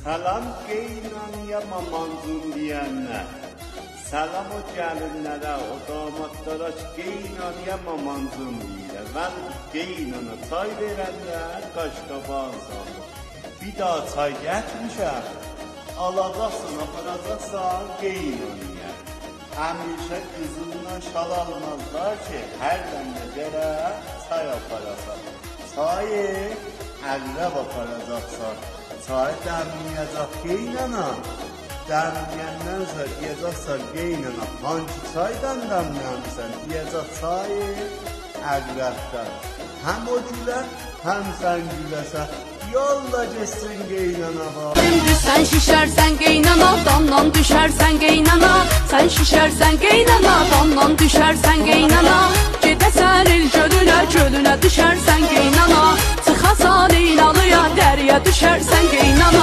Salam qeynaniya mamancım diyenler. Selam o gəlinlərə, o damatlara ki, qeynaniya mamancım deyirlər. Mən qeynana çay verənlər qaşqabağın salır. Bir daha çay gətirmişəm, alacaqsan, aparacaqsan qeynaniya. Həmişə qızından şal almazlar ki, hər dəndə gərək çay aparasan. Çayı əqrəb aparacaqsan. Çay dəmləyəcək qeynana. Dəmləyəndən sonra deyəcəksən qeynana, hangi çaydan dəmləyəmsən? Deyəcək çayı əqrəbdən. Həm o gülər, həm sən güləsən. Yolla geçsin qeynana var. Sen şişersen qeynana, damdan düşersen qeynana. Sen şişersen qeynana, damdan düşersen qeynana. Gedəsən el gölünə, gölünə düşersen qeynana. Çıxasan eynalıya, dəriyə düşersen qeynana.